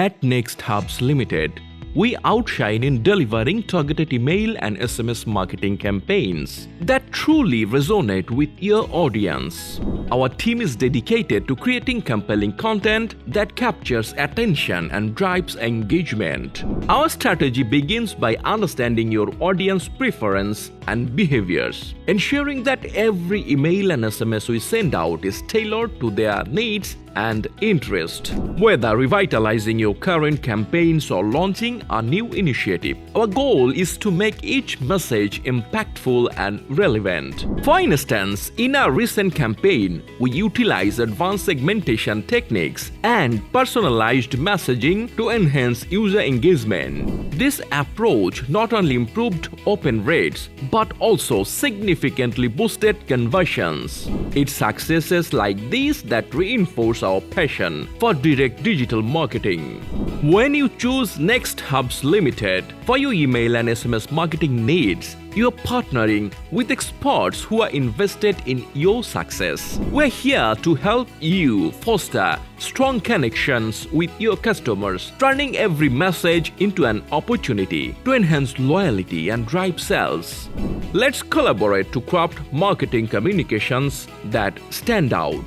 At Next Hubz Limited, we outshine in delivering targeted email and SMS marketing campaigns that truly resonate with your audience. Our team is dedicated to creating compelling content that captures attention and drives engagement. Our strategy begins by understanding your audience preference and behaviors, ensuring that every email and SMS we send out is tailored to their needs and interest. Whether revitalizing your current campaigns or launching a new initiative, our goal is to make each message impactful and relevant. For instance, in our recent campaign, we utilize advanced segmentation techniques and personalized messaging to enhance user engagement. This approach not only improved open rates but also significantly boosted conversions. It's successes like these that reinforce our passion for direct digital marketing. When you choose Next Hubz Limited for your email and SMS marketing needs, you're partnering with experts who are invested in your success. We're here to help you foster strong connections with your customers, turning every message into an opportunity to enhance loyalty and drive sales. Let's collaborate to craft marketing communications that stand out.